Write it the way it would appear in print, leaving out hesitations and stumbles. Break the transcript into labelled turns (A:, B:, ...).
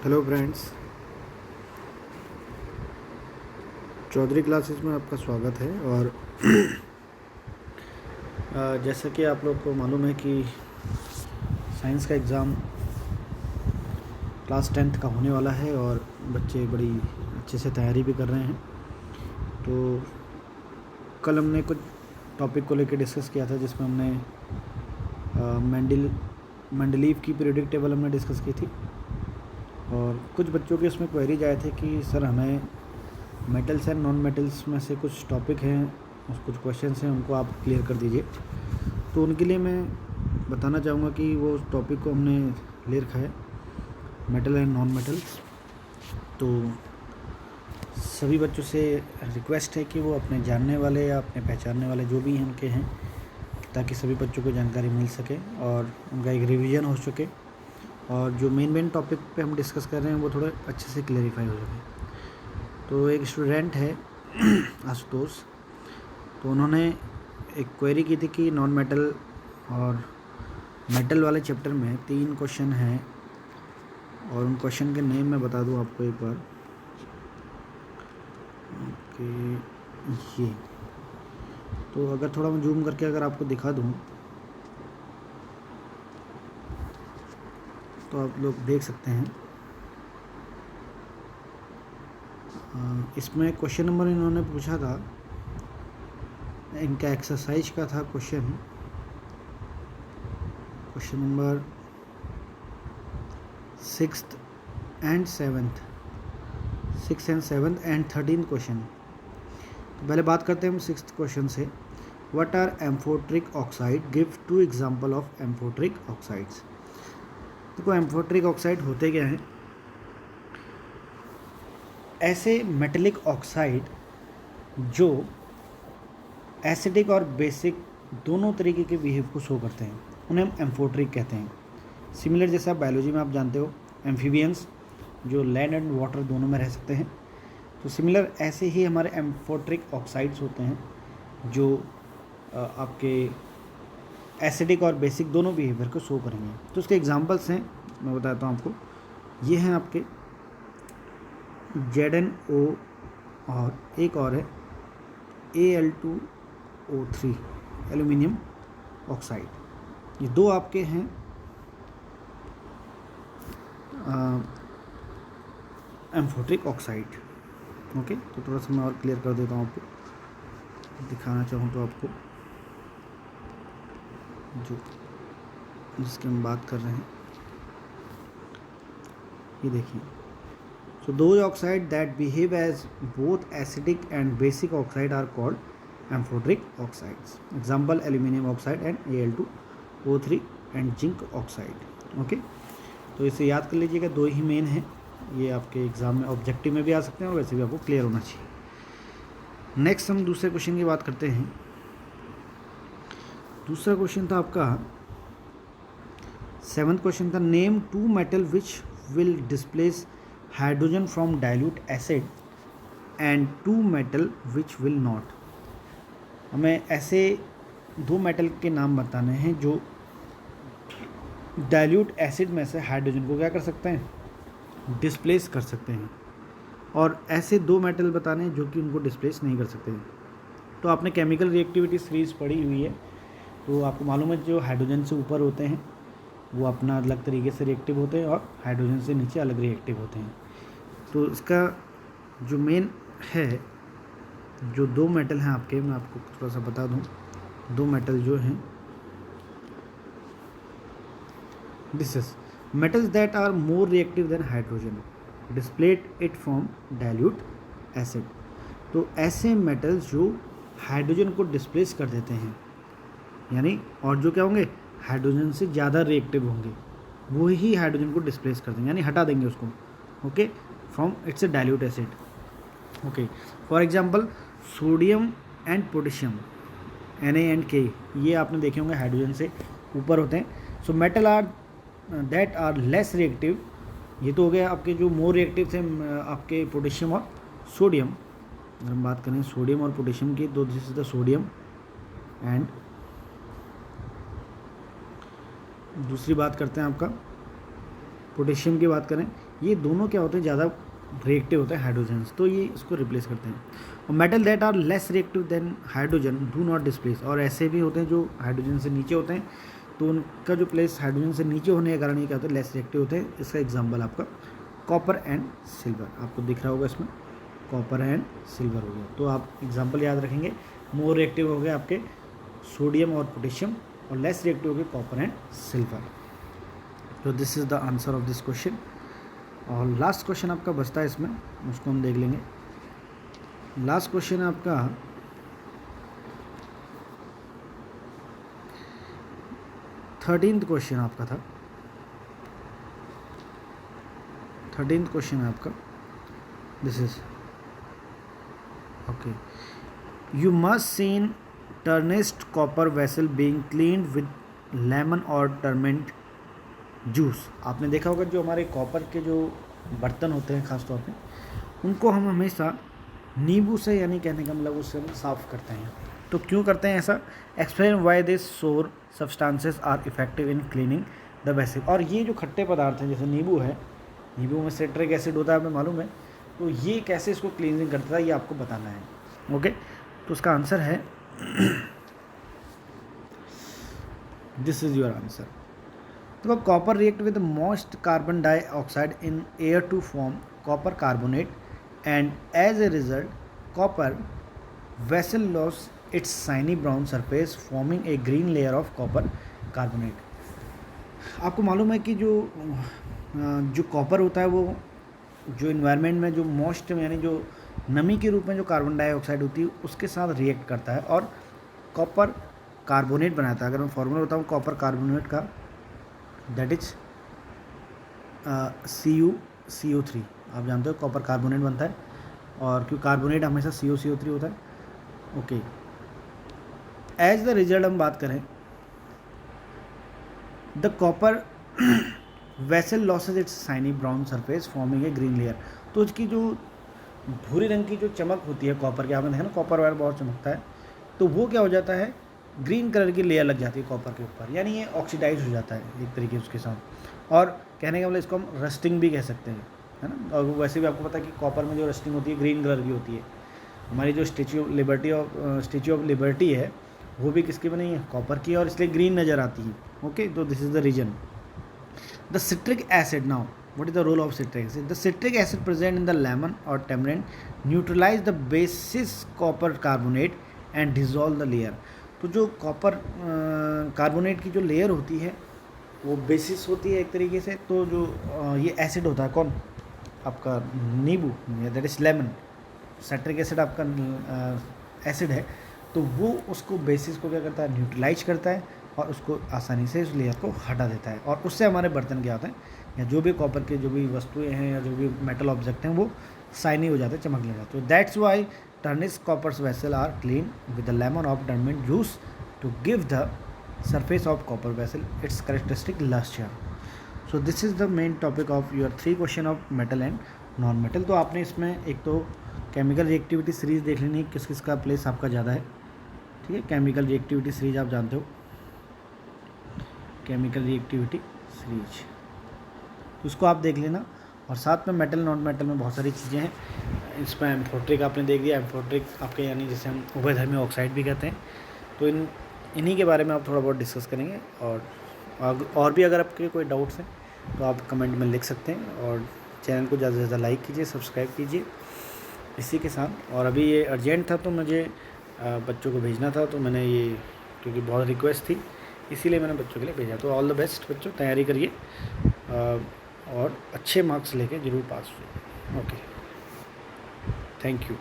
A: Hello friends, Chaudhary classes में आपका स्वागत है। और जैसा कि आप लोग को मालूम है कि साइंस का एग्ज़ाम क्लास 10th का होने वाला है और बच्चे बड़ी अच्छे से तैयारी भी कर रहे हैं। तो कल हमने कुछ टॉपिक को लेकर डिस्कस किया था, जिसमें हमने मेंडलीव की पीरियोडिक टेबल हमने डिस्कस की थी। और कुछ बच्चों के उसमें क्वेरीज आए थे कि सर हमें मेटल्स एंड नॉन मेटल्स में से कुछ टॉपिक हैं, कुछ क्वेश्चंस हैं, उनको आप क्लियर कर दीजिए। तो उनके लिए मैं बताना चाहूँगा कि वो टॉपिक को हमने ले रखा है, मेटल एंड नॉन मेटल्स। तो सभी बच्चों से रिक्वेस्ट है कि वो अपने जानने वाले या अपने पहचानने वाले जो भी उनके हैं, ताकि सभी बच्चों को जानकारी मिल सके और उनका एक रिवीजन हो सके, और जो मेन टॉपिक पे हम डिस्कस कर रहे हैं वो थोड़ा अच्छे से क्लेरिफाई हो सके। तो एक स्टूडेंट है आशुतोष, तो उन्होंने एक क्वेरी की थी कि नॉन मेटल और मेटल वाले चैप्टर में 3 क्वेश्चन हैं, और उन क्वेश्चन के नेम मैं बता दूं आपको एक बार कि ये, तो अगर थोड़ा मैं जूम करके अगर आपको दिखा दूं तो आप लोग देख सकते हैं। इसमें क्वेश्चन नंबर इन्होंने पूछा था, इनका एक्सरसाइज का था question number 6 and 7 and 13 question. तो पहले बात करते हैं हम 6th क्वेश्चन से। What are amphoteric oxide, give 2 example of amphoteric oxides. देखो एम्फोट्रिक ऑक्साइड होते क्या हैं? ऐसे मेटेलिक ऑक्साइड जो एसिडिक और बेसिक दोनों तरीके के बिहेव को शो करते हैं, उन्हें हम एम्फोट्रिक कहते हैं। सिमिलर जैसा बायोलॉजी में आप जानते हो एम्फीबियंस जो लैंड एंड वाटर दोनों में रह सकते हैं, तो सिमिलर ऐसे ही हमारे एम्फोट्रिक ऑक्साइड्स होते हैं जो आपके एसिडिक और बेसिक दोनों बिहेवियर को शो करेंगे। तो उसके एग्जांपल्स हैं, मैं बताता हूँ आपको। ये हैं आपके ZnO और एक और है Al2O3 एल्यूमिनियम ऑक्साइड। ये दो आपके हैं एम्फोट्रिक ऑक्साइड। ओके, तो थोड़ा सा मैं और क्लियर कर देता हूँ आपको, दिखाना चाहूँ तो आपको जो जिसकी हम बात कर रहे हैं, ये देखिए। So those oxide that behave as both acidic and basic oxide are called amphoteric oxides. Example aluminium oxide and Al2O3 and zinc oxide. Okay, तो इसे याद कर लीजिएगा, दो ही मेन हैं, ये आपके एग्ज़ाम में ऑब्जेक्टिव में भी आ सकते हैं और वैसे भी आपको क्लियर होना चाहिए। नेक्स्ट हम दूसरे क्वेश्चन की बात करते हैं। दूसरा क्वेश्चन था आपका 7th क्वेश्चन था, name 2 metal which will displace hydrogen from dilute acid and 2 metal which will not. हमें ऐसे 2 मेटल के नाम बताने हैं जो डाइल्यूट एसिड में से हाइड्रोजन को क्या कर सकते हैं, डिस्प्लेस कर सकते हैं, और ऐसे 2 मेटल बताने हैं जो कि उनको डिस्प्लेस नहीं कर सकते हैं। तो आपने केमिकल रिएक्टिविटी सीरीज पढ़ी हुई है, तो आपको मालूम है जो हाइड्रोजन से ऊपर होते हैं वो अपना अलग तरीके से रिएक्टिव होते हैं और हाइड्रोजन से नीचे अलग रिएक्टिव होते हैं। तो इसका जो मेन है, जो 2 मेटल हैं आपके, मैं आपको थोड़ा सा बता दूं, 2 मेटल जो हैं, this is metals that are more reactive than hydrogen displayed it from dilute acid। तो ऐसे मेटल्स जो हाइड्रोजन को डिस्प्लेस कर देते हैं, यानी और जो क्या होंगे, हाइड्रोजन से ज़्यादा रिएक्टिव होंगे, वो ही हाइड्रोजन को डिस्प्लेस कर देंगे, यानी हटा देंगे उसको। Okay, from it's a dilute acid. Okay, for example sodium and potassium Na and K, ये आपने देखे होंगे हाइड्रोजन से ऊपर होते हैं। So metal are that are less reactive, ये तो हो गया आपके जो मोर रिएक्टिव थे आपके पोटेशियम और सोडियम। अगर हम बात करें सोडियम और पोटेशियम की, तो this is the sodium and दूसरी बात करते हैं आपका पोटेशियम की बात करें, ये दोनों क्या होते हैं, ज़्यादा रिएक्टिव होते हैं हाइड्रोजन्स, तो ये इसको रिप्लेस करते हैं। और metal that are less reactive than hydrogen do not displace, और ऐसे भी होते हैं जो हाइड्रोजन से नीचे होते हैं, तो उनका जो प्लेस हाइड्रोजन से नीचे होने के कारण ये क्या होता है, लेस रिएक्टिव होते हैं। इसका एग्जाम्पल आपका कॉपर एंड सिल्वर, आपको दिख रहा होगा इसमें कॉपर एंड सिल्वर हो गया। तो आप एग्जाम्पल याद रखेंगे, मोर रिएक्टिव हो गए आपके सोडियम और पोटेशियम, और लेस रिएक्टिव हो गए कॉपर एंड सिल्वर। तो this is the answer of this question. और लास्ट क्वेश्चन आपका बचता है इसमें, उसको हम देख लेंगे। लास्ट क्वेश्चन है आपका 13th क्वेश्चन आपका था। 13th क्वेश्चन है आपका, this is okay, you must seen tarnished copper vessel being cleaned with lemon और टर्मेंट जूस। आपने देखा होगा जो हमारे कॉपर के जो बर्तन होते हैं खास तौर पे, उनको हम हमेशा नींबू से, यानी कहने का मतलब उससे हम साफ़ करते हैं। तो क्यों करते हैं ऐसा? Explain why this sour substances are effective in cleaning the vessel. और ये जो खट्टे पदार्थ हैं, जैसे नींबू है, नींबू में सिट्रिक एसिड होता है, आपको मालूम है, तो ये कैसे इसको क्लीनिंग करता है ये आपको बताना है। ओके, तो उसका आंसर है दिस इज योर आंसर। तो copper react with most carbon dioxide in air to form copper carbonate, and as a result copper vessel loss its shiny brown surface forming a green layer of copper carbonate. आपको मालूम है कि जो copper होता है वो जो environment में जो मोस्ट, यानी जो नमी के रूप में जो कार्बन डाइऑक्साइड होती है उसके साथ रिएक्ट करता है और कॉपर कार्बोनेट बनाता है। अगर मैं फॉर्मूला बताऊँ कॉपर कार्बोनेट का, दैट इज CuCO3। आप जानते हो कॉपर कार्बोनेट बनता है, और क्यों कार्बोनेट हमेशा CuCO3 होता है। ओके, एज द रिजल्ट हम बात करें, the copper vessel losses it's shiny brown surface forming a green layer. तो उसकी जो भूरे रंग की जो चमक होती है कॉपर के, आपने देखा ना कॉपर वायर बहुत चमकता है, तो वो क्या हो जाता है, ग्रीन कलर की लेयर लग जाती है कॉपर के ऊपर, यानी ये ऑक्सीडाइज हो जाता है एक तरीके से उसके साथ। और कहने का मतलब इसको हम रस्टिंग भी कह सकते हैं, है ना। और वैसे भी आपको पता है कि कॉपर में जो रस्टिंग होती है ग्रीन कलर की होती है। हमारी जो स्टैच्यू ऑफ लिबर्टी है वो भी किसकी बनी है, कॉपर की, और इसलिए ग्रीन नज़र आती है। ओके, तो this is the reason. The citric acid, now what is the role of citric acid? The citric acid present in the lemon or tamarind neutralize the basis copper carbonate and dissolve the layer। तो जो copper carbonate की जो layer होती है वो basis होती है एक तरीके से। तो जो ये एसिड होता है, कौन, आपका नींबू, that is lemon, citric acid आपका एसिड है, तो वो उसको बेसिस को क्या करता है, न्यूट्रलाइज करता है और उसको आसानी से उस लेयर को हटा देता है, और उससे हमारे बर्तन क्या होते हैं, या जो भी कॉपर के जो भी वस्तुएं हैं या जो भी मेटल ऑब्जेक्ट हैं वो शाइनी हो जाते हैं, चमकने लगते हैं। That's why tarnished coppers vessel are clean with the lemon of tamarind juice to give the surface of copper vessel its characteristic luster। so this is the main topic of your 3 question of metal and non metal। तो आपने इसमें एक तो chemical reactivity series देख लेनी है, किस किस का प्लेस आपका ज़्यादा है, ठीक है। केमिकल रिएक्टिविटी सीरीज आप जानते हो, केमिकल रिएक्टिविटी सीरीज, तो उसको आप देख लेना। और साथ में मेटल नॉन मेटल में बहुत सारी चीज़ें हैं। इसमें एम्फोट्रिक आपने देख दिया, एम्फोट्रिक आपके यानी जिसे हम उभयधर्मी ऑक्साइड भी कहते हैं, तो इन्हीं के बारे में आप थोड़ा बहुत डिस्कस करेंगे। और भी अगर आपके कोई डाउट्स हैं तो आप कमेंट में लिख सकते हैं, और चैनल को ज़्यादा से ज़्यादा लाइक कीजिए, सब्सक्राइब कीजिए इसी के साथ। और अभी ये अर्जेंट था तो मुझे बच्चों को भेजना था, तो मैंने ये क्योंकि बहुत रिक्वेस्ट थी इसीलिए मैंने बच्चों के लिए भेजा। तो ऑल द बेस्ट बच्चों, तैयारी करिए और अच्छे मार्क्स लेके ज़रूर पास हुए। Okay, thank you.